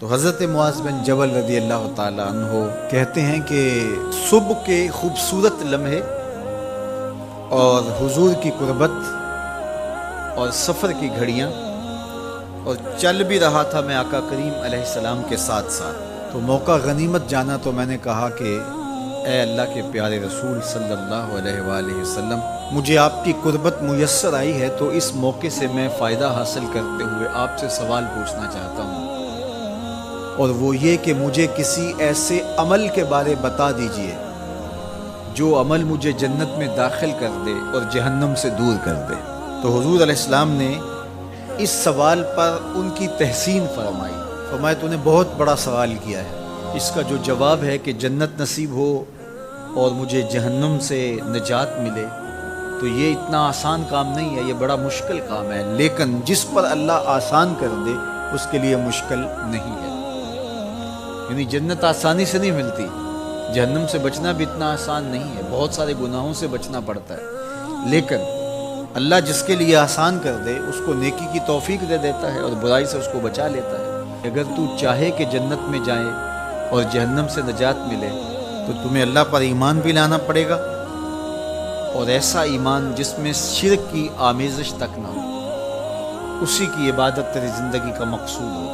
تو حضرت معاذ بن جبل رضی اللہ تعالیٰ عنہ کہتے ہیں کہ صبح کے خوبصورت لمحے اور حضور کی قربت اور سفر کی گھڑیاں اور چل بھی رہا تھا میں آقا کریم علیہ السلام کے ساتھ ساتھ، تو موقع غنیمت جانا تو میں نے کہا کہ اے اللہ کے پیارے رسول صلی اللہ علیہ وآلہ وسلم، مجھے آپ کی قربت میسر آئی ہے تو اس موقع سے میں فائدہ حاصل کرتے ہوئے آپ سے سوال پوچھنا چاہتا ہوں، اور وہ یہ کہ مجھے کسی ایسے عمل کے بارے بتا دیجئے جو عمل مجھے جنت میں داخل کر دے اور جہنم سے دور کر دے۔ تو حضور علیہ السلام نے اس سوال پر ان کی تحسین فرمایا تو نے بہت بڑا سوال کیا ہے، اس کا جو جواب ہے کہ جنت نصیب ہو اور مجھے جہنم سے نجات ملے، تو یہ اتنا آسان کام نہیں ہے، یہ بڑا مشکل کام ہے، لیکن جس پر اللہ آسان کر دے اس کے لیے مشکل نہیں ہے۔ یعنی جنت آسانی سے نہیں ملتی، جہنم سے بچنا بھی اتنا آسان نہیں ہے، بہت سارے گناہوں سے بچنا پڑتا ہے، لیکن اللہ جس کے لیے آسان کر دے اس کو نیکی کی توفیق دے دیتا ہے اور برائی سے اس کو بچا لیتا ہے۔ اگر تو چاہے کہ جنت میں جائے اور جہنم سے نجات ملے تو تمہیں اللہ پر ایمان بھی لانا پڑے گا، اور ایسا ایمان جس میں شرک کی آمیزش تک نہ ہو، اسی کی عبادت تیری زندگی کا مقصود ہو،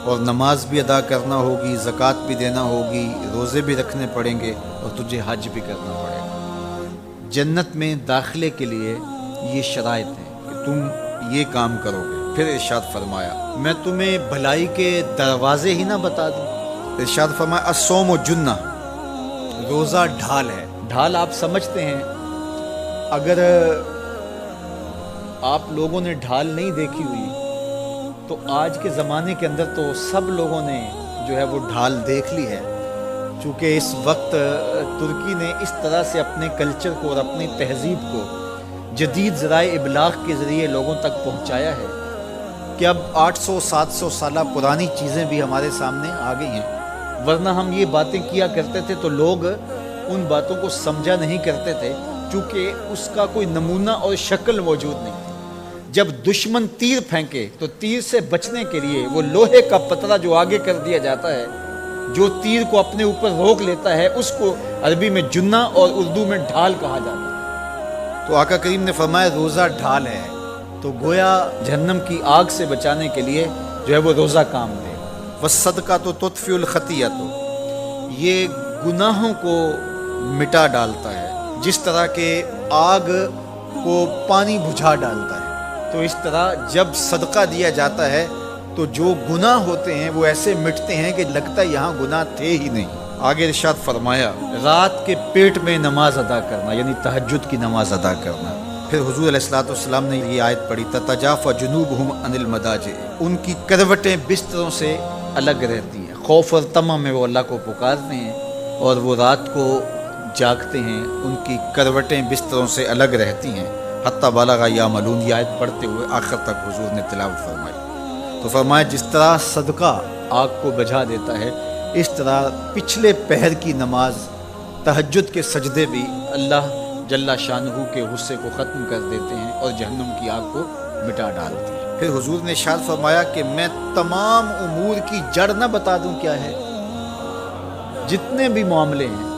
اور نماز بھی ادا کرنا ہوگی، زکوٰۃ بھی دینا ہوگی، روزے بھی رکھنے پڑیں گے، اور تجھے حج بھی کرنا پڑے گا۔ جنت میں داخلے کے لیے یہ شرائط ہیں کہ تم یہ کام کرو گے۔ پھر ارشاد فرمایا میں تمہیں بھلائی کے دروازے ہی نہ بتا دوں۔ ارشاد فرمایا الصوم جنہ، روزہ ڈھال ہے۔ ڈھال آپ سمجھتے ہیں، اگر آپ لوگوں نے ڈھال نہیں دیکھی ہوئی تو آج کے زمانے کے اندر تو سب لوگوں نے جو ہے وہ ڈھال دیکھ لی ہے، چونکہ اس وقت ترکی نے اس طرح سے اپنے کلچر کو اور اپنی تہذیب کو جدید ذرائع ابلاغ کے ذریعے لوگوں تک پہنچایا ہے کہ اب 800-700 سالہ پرانی چیزیں بھی ہمارے سامنے آ گئی ہیں، ورنہ ہم یہ باتیں کیا کرتے تھے تو لوگ ان باتوں کو سمجھا نہیں کرتے تھے، چونکہ اس کا کوئی نمونہ اور شکل موجود نہیں تھی۔ جب دشمن تیر پھینکے تو تیر سے بچنے کے لیے وہ لوہے کا پتلا جو آگے کر دیا جاتا ہے، جو تیر کو اپنے اوپر روک لیتا ہے، اس کو عربی میں جنہ اور اردو میں ڈھال کہا جاتا ہے۔ تو آقا کریم نے فرمایا روزہ ڈھال ہے، تو گویا جہنم کی آگ سے بچانے کے لیے جو ہے وہ روزہ کام دے۔ وَالصَّدْقَةُ تُطْفِئُ الْخَطِیَّةَ، یہ گناہوں کو مٹا ڈالتا ہے، جس طرح کہ آگ کو پانی بجھا ڈالتا ہے، تو اس طرح جب صدقہ دیا جاتا ہے تو جو گناہ ہوتے ہیں وہ ایسے مٹتے ہیں کہ لگتا ہے یہاں گناہ تھے ہی نہیں۔ آگے ارشاد فرمایا رات کے پیٹ میں نماز ادا کرنا، یعنی تہجد کی نماز ادا کرنا۔ پھر حضور علیہ السلام نے یہ آیت پڑھی تتجافی جنوبہم عن المضاجع، ان کی کروٹیں بستروں سے الگ رہتی ہیں، خوف اور طمع میں وہ اللہ کو پکارتے ہیں اور وہ رات کو جاگتے ہیں، ان کی کروٹیں بستروں سے الگ رہتی ہیں، حتی بلغ یعملون، یہ آیت پڑھتے ہوئے آخر تک حضور نے تلاوت فرمائی۔ تو فرمایا جس طرح صدقہ آگ کو بجھا دیتا ہے، اس طرح پچھلے پہر کی نماز تہجد کے سجدے بھی اللہ جل شانہ کے غصے کو ختم کر دیتے ہیں اور جہنم کی آگ کو مٹا ڈالتے ہیں۔ پھر حضور نے ارشاد فرمایا کہ میں تمام امور کی جڑ نہ بتا دوں کیا ہے، جتنے بھی معاملے ہیں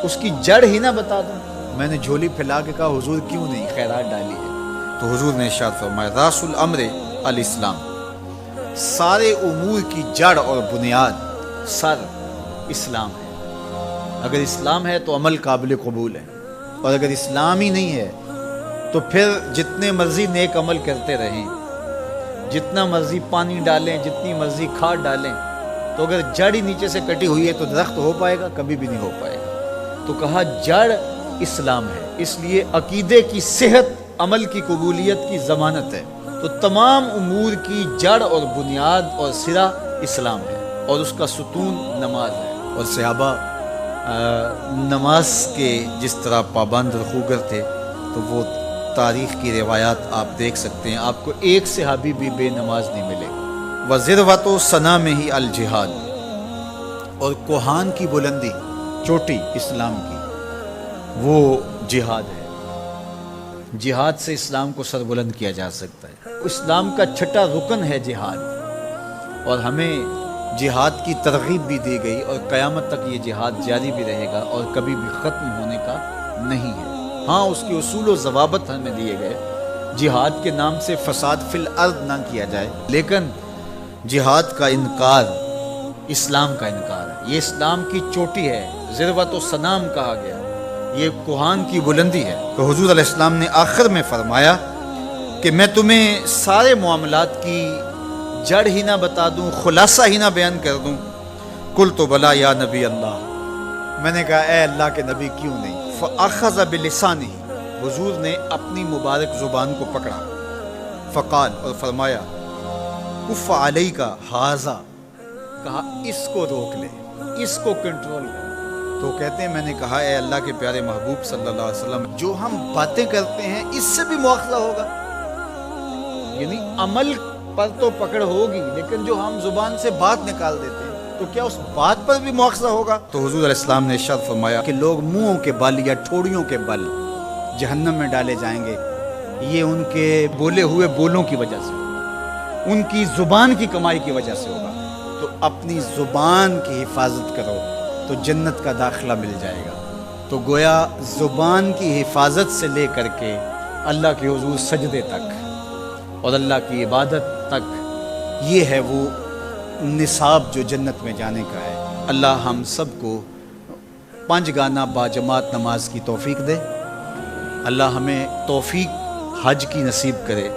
اس کی جڑ ہی نہ بتا دوں۔ میں نے جھولی پھیلا کے کہا حضور کیوں نہیں، خیرات ڈالی ہے، تو حضور نے ارشاد فرمایا راس الامر الاسلام، سارے امور کی جڑ اور بنیاد سر اسلام ہے۔ اگر اسلام ہے تو عمل قابل قبول ہے، اور اگر اسلام ہی نہیں ہے تو پھر جتنے مرضی نیک عمل کرتے رہیں، جتنا مرضی پانی ڈالیں، جتنی مرضی کھاد ڈالیں، تو اگر جڑ ہی نیچے سے کٹی ہوئی ہے تو درخت ہو پائے گا؟ کبھی بھی نہیں ہو پائے گا۔ تو کہا جڑ اسلام ہے، اس لیے عقیدے کی صحت عمل کی قبولیت کی ضمانت ہے، تو تمام امور کی جڑ اور بنیاد اور سرا اسلام ہے، اور اس کا ستون نماز ہے۔ اور صحابہ نماز کے جس طرح پابند رخوگر تھے، تو وہ تاریخ کی روایات آپ دیکھ سکتے ہیں، آپ کو ایک صحابی بھی بے نماز نہیں ملے گا۔ وَذِرْوَةُ صَنَامِهِ الْجِهَادُ، اور کوہان کی بلندی، چوٹی اسلام کی، وہ جہاد ہے۔ جہاد سے اسلام کو سربلند کیا جا سکتا ہے۔ اسلام کا چھٹا رکن ہے جہاد، اور ہمیں جہاد کی ترغیب بھی دی گئی اور قیامت تک یہ جہاد جاری بھی رہے گا اور کبھی بھی ختم ہونے کا نہیں ہے۔ ہاں اس کے اصول و ضوابط ہمیں دیے گئے، جہاد کے نام سے فساد فی الارض نہ کیا جائے، لیکن جہاد کا انکار اسلام کا انکار ہے۔ یہ اسلام کی چوٹی ہے، ذروۃ و سنام کہا گیا، یہ کوہان کی بلندی ہے۔ تو حضور علیہ السلام نے آخر میں فرمایا کہ میں تمہیں سارے معاملات کی جڑ ہی نہ بتا دوں، خلاصہ ہی نہ بیان کر دوں؟ قلت بلا یا نبی اللہ، میں نے کہا اے اللہ کے نبی کیوں نہیں؟ فاخذ بلسانہ، حضور نے اپنی مبارک زبان کو پکڑا، فقال، اور فرمایا کف علیک ھذا، کہا اس کو روک لے، اس کو کنٹرول کر۔ تو کہتے ہیں میں نے کہا اے اللہ کے پیارے محبوب صلی اللہ علیہ وسلم، جو ہم باتیں کرتے ہیں اس سے بھی مواخذہ ہوگا؟ یعنی عمل پر تو پکڑ ہوگی، لیکن جو ہم زبان سے بات نکال دیتے ہیں تو کیا اس بات پر بھی مواخذہ ہوگا؟ تو حضور علیہ السلام نے ارشاد فرمایا کہ لوگ منہوں کے بل یا ٹھوڑیوں کے بل جہنم میں ڈالے جائیں گے، یہ ان کے بولے ہوئے بولوں کی وجہ سے ہوگا، ان کی زبان کی کمائی کی وجہ سے ہوگا۔ تو اپنی زبان کی حفاظت کرو تو جنت کا داخلہ مل جائے گا۔ تو گویا زبان کی حفاظت سے لے کر کے اللہ کے حضور سجدے تک اور اللہ کی عبادت تک، یہ ہے وہ نصاب جو جنت میں جانے کا ہے۔ اللہ ہم سب کو 5 گانا باجماعت نماز کی توفیق دے، اللہ ہمیں توفیق حج کی نصیب کرے،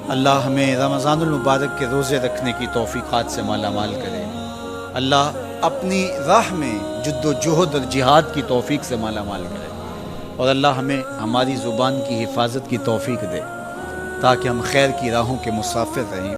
اللہ ہمیں رمضان المبارک کے روزے رکھنے کی توفیقات سے مالا مال کرے، اللہ اپنی راہ میں جد و جہد اور جہاد کی توفیق سے مالا مال کرے، اور اللہ ہمیں ہماری زبان کی حفاظت کی توفیق دے تاکہ ہم خیر کی راہوں کے مسافر رہیں۔